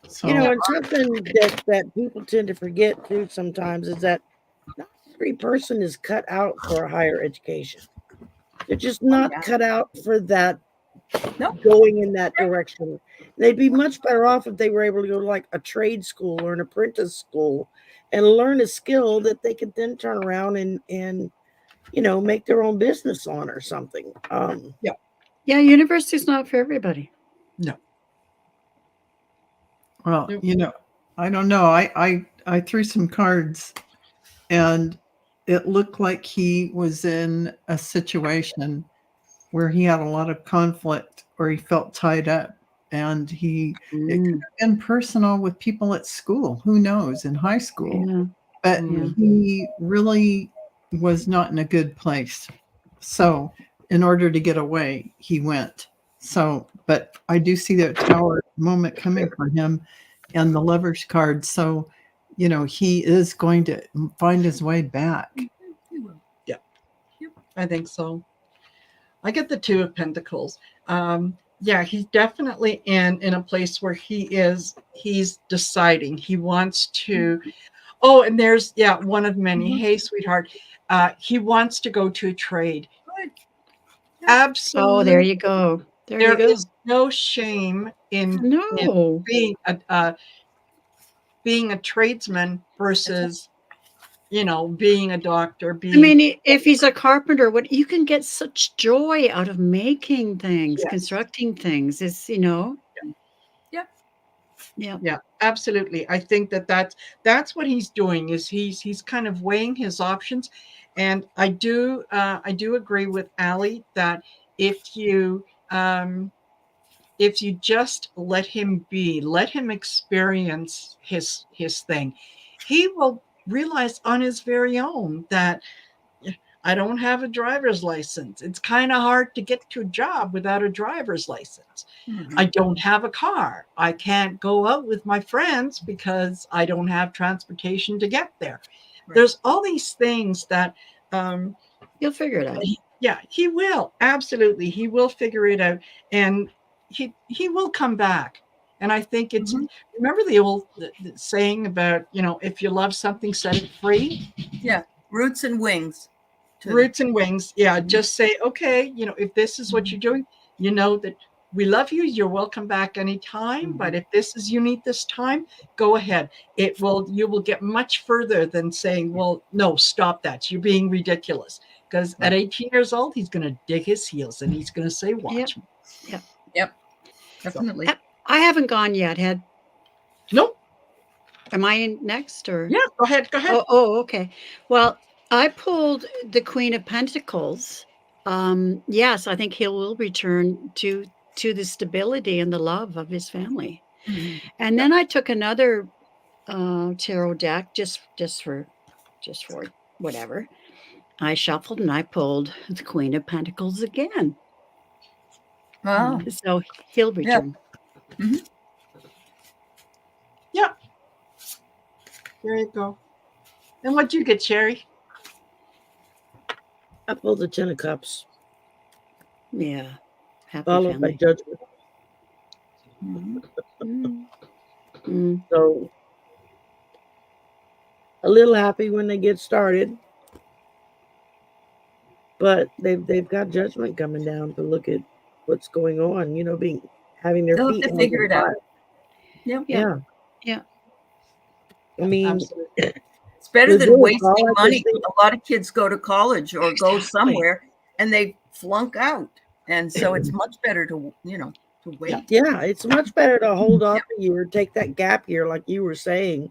So, and something that people tend to forget too sometimes is that not every person is cut out for a higher education. They're just not cut out for that. Going in that direction. They'd be much better off if they were able to go to like a trade school or an apprentice school and learn a skill that they could then turn around and make their own business on or something. University's not for everybody. No. Well, I don't know. I threw some cards and it looked like he was in a situation where he had a lot of conflict or he felt tied up. and it could have been personal with people at school. Who knows, in high school. Yeah. But Yeah. he really was not in a good place. So in order to get away, he went. So, but I do see that tower moment coming for him and the Lover's card. So, he is going to find his way back. Yeah, I think so. I get the Two of Pentacles. Yeah, he's definitely in a place where he's deciding. He wants to. Oh, and there's one of many. Hey, sweetheart. He wants to go to a trade. Absolutely. Oh, there you go. There There you go. is no shame in No. being a tradesman versus being a doctor. I mean, if he's a carpenter, what you can get such joy out of making things, Yes. constructing things. Is Yeah, absolutely. I think that's what he's doing. Is he's kind of weighing his options, and I do agree with Allie that if you just let him be, let him experience his thing, he will realize on his very own that I don't have a driver's license. It's kind of hard to get to a job without a driver's license. I don't have a car. I can't go out with my friends because I don't have transportation to get there. Right. There's all these things that you'll figure it out. He will. Absolutely. He will figure it out. And he will come back. And I think it's, remember the old saying about, if you love something, set it free? Yeah. Roots and wings. Roots and wings. Yeah. Just say, okay, if this is what you're doing, that we love you. You're welcome back anytime. But if you need this time, go ahead. You will get much further than saying, well, no, stop that. You're being ridiculous. Because at 18 years old, he's going to dig his heels and he's going to say, watch me. Yep. Definitely. So, I haven't gone yet. Nope. Am I in next or? Yeah, go ahead. Oh, okay. Well, I pulled the Queen of Pentacles. Yes, I think he will return to the stability and the love of his family. And then I took another tarot deck just for whatever. I shuffled and I pulled the Queen of Pentacles again. Wow. So he'll return. Yeah. There you go. And what'd you get, Shari? I pulled the 10 of Cups. Yeah. Happy followed by family. Judgment. So a little happy when they get started, but they've got Judgment coming down to look at what's going on. Having their They'll feet have to figure it out. Yeah. I mean, absolutely. It's better than wasting money. think- A lot of kids go to college or go somewhere and they flunk out, and so it's much better to wait. Yeah, it's much better to hold off a year, take that gap year, like you were saying,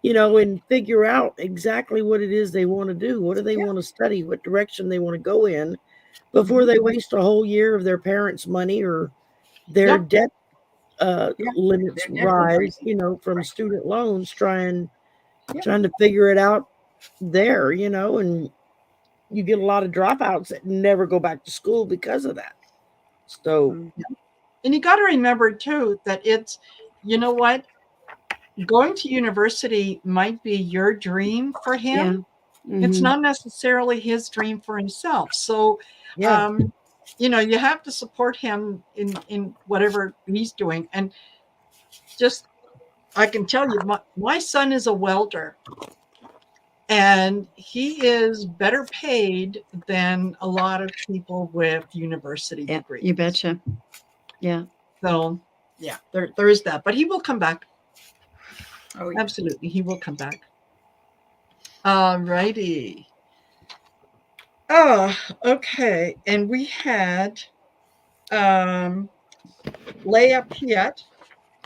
and figure out exactly what it is they want to do. What do they want to study? What direction they want to go in before they waste a whole year of their parents' money or their debt limits rise, from student loans, trying to figure it out there, and you get a lot of dropouts that never go back to school because of that. So, and you got to remember too that it's, what, going to university might be your dream for him. It's not necessarily his dream for himself. So, you have to support him in whatever he's doing. And just, I can tell you, my son is a welder, and he is better paid than a lot of people with university degrees. You betcha. Yeah. So, there is that. But he will come back. Oh, yeah. Absolutely. He will come back. All righty. Oh, okay. And we had Leah Piet,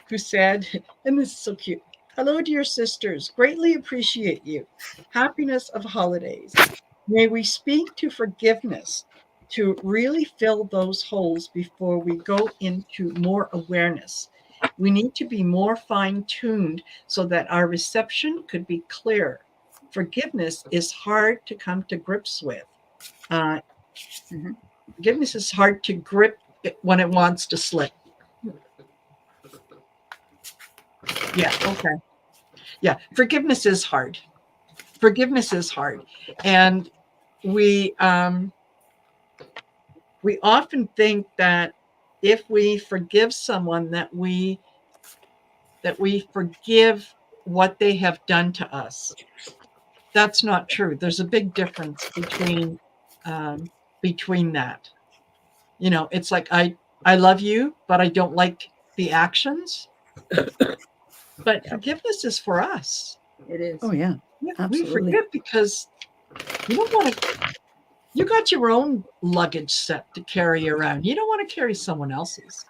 who said, and this is so cute, "Hello, dear sisters. Greatly appreciate you. Happiness of holidays. May we speak to forgiveness. to really fill those holes before we go into more awareness. We need to be more fine-tuned so that our reception could be clear. Forgiveness is hard to come to grips with. Forgiveness is hard to grip when it wants to slip. Yeah, okay. Yeah, forgiveness is hard. Forgiveness is hard. And we often think that if we forgive someone that we forgive what they have done to us. That's not true. There's a big difference between that. You know, it's like I love you, but I don't like the actions. But forgiveness is for us. It is. Oh yeah, We absolutely. forgive because you don't want to. You got your own luggage set to carry around. You don't want to carry someone else's.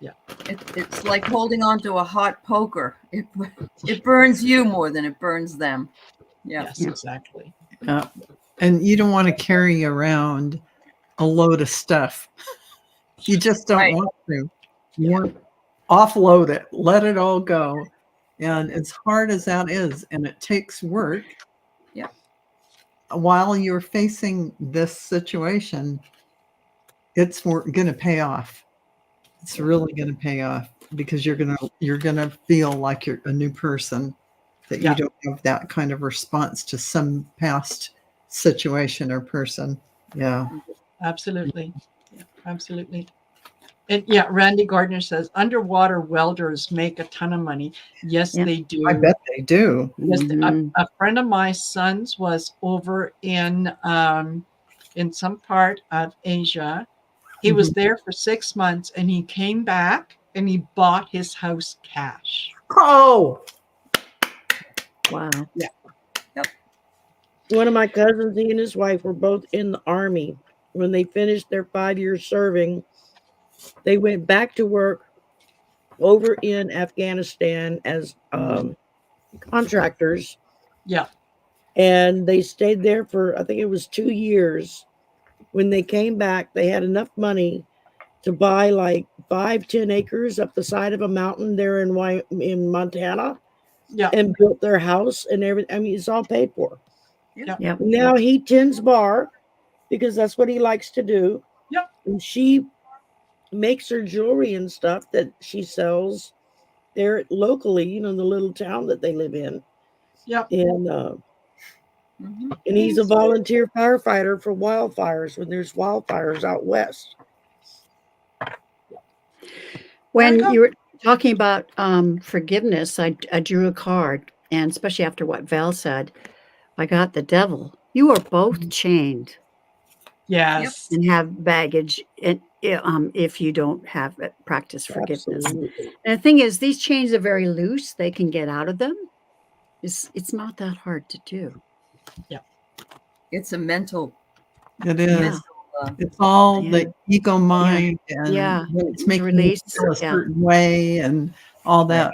Yeah. It's like holding on to a hot poker. It burns you more than it burns them. Yeah. Yes, exactly. And you don't want to carry around a load of stuff. You just don't want to. You want to offload it, let it all go. And as hard as that is, and it takes work. Yeah. While you're facing this situation, it's going to pay off. It's really going to pay off because you're going to feel like you're a new person, that you don't have that kind of response to some past situation or person. Yeah. Absolutely. Yeah, absolutely. And yeah, Randy Gardner says underwater welders make a ton of money. Yes, they do. I bet they do. Yes, a friend of my son's was over in some part of Asia. He was there for 6 months and he came back and he bought his house cash. Oh, wow. Yeah. Yep. One of my cousins, he and his wife were both in the Army. When they finished their 5 years serving, they went back to work over in Afghanistan as contractors. Yeah. And they stayed there for, I think it was 2 years. When they came back, they had enough money to buy like 5-10 acres up the side of a mountain there in Montana. Yeah. And built their house and everything. I mean, it's all paid for. Yeah. Yep. Now he tends bar because that's what he likes to do. Yep. And she makes her jewelry and stuff that she sells there locally, you know, in the little town that they live in. Yep. And he's a volunteer firefighter for wildfires when there's wildfires out west. When you were talking about forgiveness, I drew a card, and especially after what Val said, I got the devil. You are both chained. Yes. And have baggage if you don't have practice forgiveness. Absolutely. And the thing is, these chains are very loose. They can get out of them. It's not that hard to do. Yeah. It's a mental. it is. It's all the ego mind and it's making you feel a certain way and all that.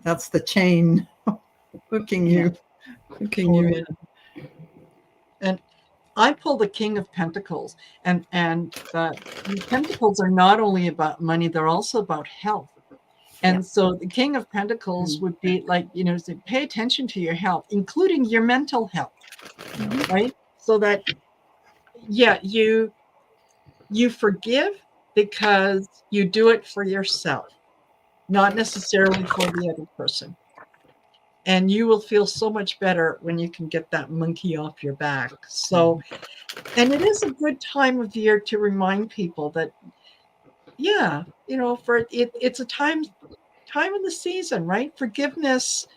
That's the chain hooking you in. And I pull the King of Pentacles, and the Pentacles are not only about money; they're also about health. And so the King of Pentacles would be like, say, pay attention to your health, including your mental health, right? So that, you forgive because you do it for yourself, not necessarily for the other person. And you will feel so much better when you can get that monkey off your back. So, and it is a good time of year to remind people that, it's a time in the season, right? Forgiveness.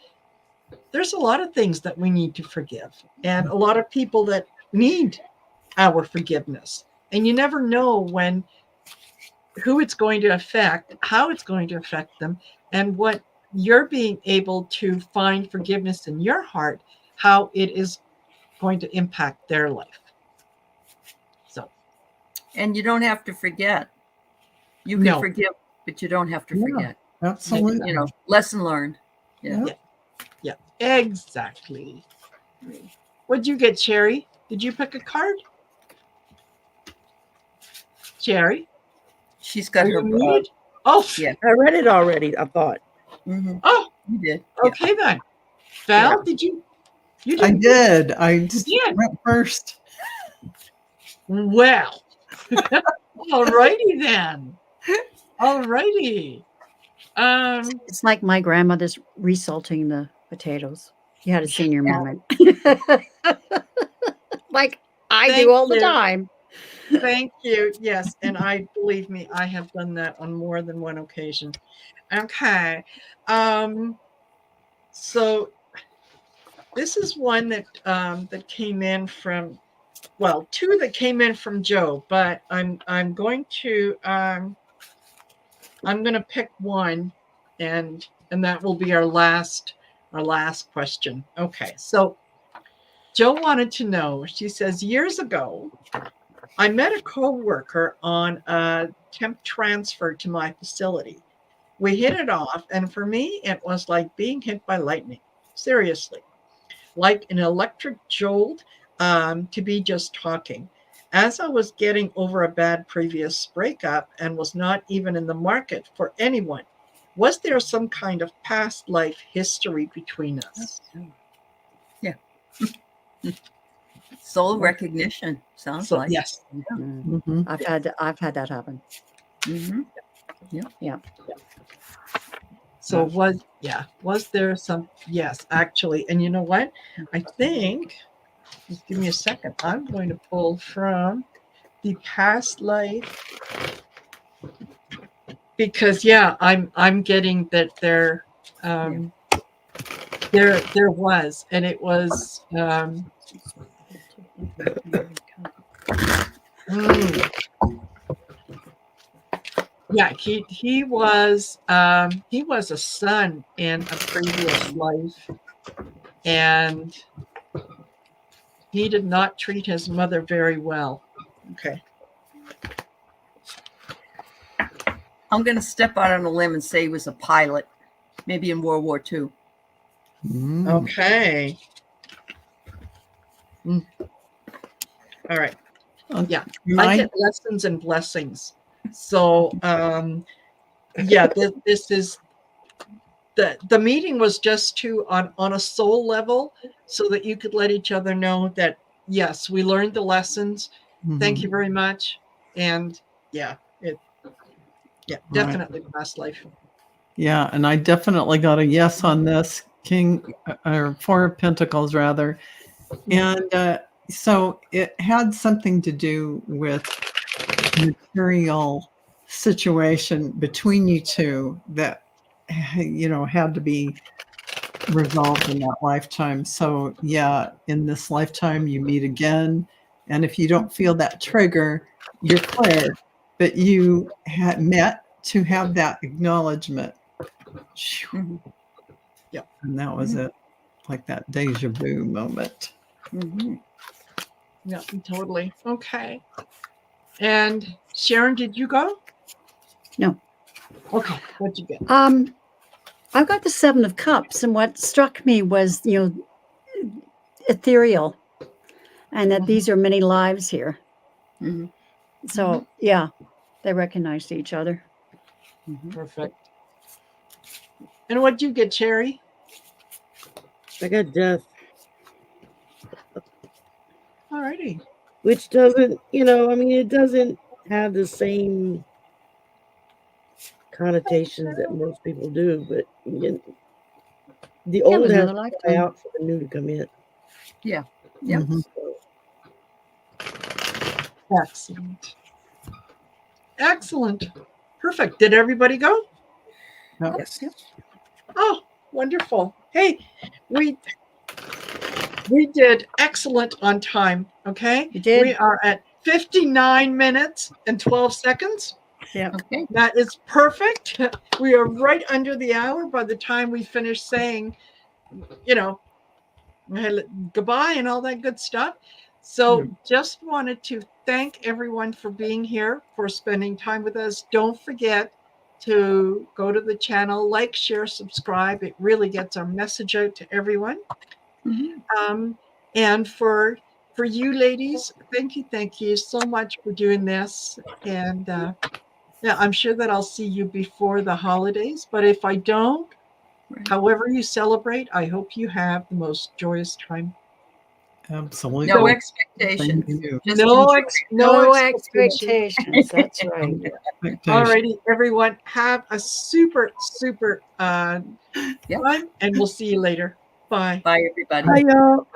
There's a lot of things that we need to forgive, and a lot of people that need our forgiveness. And you never know who it's going to affect, how it's going to affect them, and what you're being able to find forgiveness in your heart, how it is going to impact their life. So, and you don't have to forget. You can forgive, but you don't have to forget. Absolutely. Lesson learned. Yeah. Yeah, exactly. What'd you get, Shari? Did you pick a card? Shari, She's are got you her. muted? Oh, Yeah. I read it already, I thought. Oh, You did. Yeah. okay then. Val, Yeah. did you? You I didn't. did. I just Yeah. went first. Well, all righty then. All righty. It's like my grandmother's resalting the potatoes. You had a senior moment. Like I Thank do all the you. time. Thank you. Yes, and I believe me, I have done that on more than one occasion. Okay. So this is one that came in from, well, two that came in from Joe, but I'm going to pick one, and that will be our last question. Okay. So Joe wanted to know, she says, years ago, I met a coworker on a temp transfer to my facility. We hit it off, and for me, it was like being hit by lightning. Seriously, like an electric jolt, to be just talking. As I was getting over a bad previous breakup and was not even in the market for anyone, was there some kind of past life history between us? Yeah. Soul recognition sounds So, like. yes. Mhm. I've had that happen. Mm-hmm. Yeah. So was there some? Yes, actually. And you know what? I think, just give me a second. I'm going to pull from the past life, because I'm getting that there was, and it was yeah, he was a son in a previous life, and he did not treat his mother very well. Okay. I'm going to step out on a limb and say he was a pilot, maybe in World War II. Mm. Okay. All right. Yeah, I get lessons and blessings. So yeah, this is the meeting was just to on a soul level, so that you could let each other know that yes, we learned the lessons. Thank you very much. And yeah, definitely past life. Yeah, and I definitely got a yes on this, King or Four of Pentacles rather. And so it had something to do with material situation between you two that had to be resolved in that lifetime. So yeah, in this lifetime you meet again, and if you don't feel that trigger, you're clear, but you had met to have that acknowledgement. Mm-hmm. Yep. And that was it, like that deja vu moment. Mm-hmm. Yeah, totally. Okay. And Sharon, did you go? No. Okay. What'd you get? I've got the Seven of Cups, and what struck me was, ethereal, and that these are many lives here. Mm-hmm. So yeah, they recognized each other. Perfect. And what'd you get, Shari? I got death. All righty. Which doesn't, it doesn't have the same connotations that most people do, but the old has another to die lifetime. out for the new to come in. Yeah. Yep. Excellent. Excellent. Perfect. Did everybody go? Yep. Yes. Oh, wonderful. Hey, we did excellent on time. Okay. You did? We are at 59 minutes and 12 seconds. Yeah. Okay. That is perfect. We are right under the hour by the time we finish saying, goodbye and all that good stuff. So just wanted to thank everyone for being here, for spending time with us. Don't forget to go to the channel, like, share, subscribe. It really gets our message out to everyone. Mm-hmm. And for for you ladies, thank you so much for doing this. And yeah, I'm sure that I'll see you before the holidays. But if I don't, however you celebrate, I hope you have the most joyous time. Absolutely. No So- expectations. Thank you. Just No, enjoy. No expectation. expectations. That's right. Expectation. Alrighty, everyone, have a super Yep. time, and we'll see you later. Bye. Bye, everybody. Hi, y'all.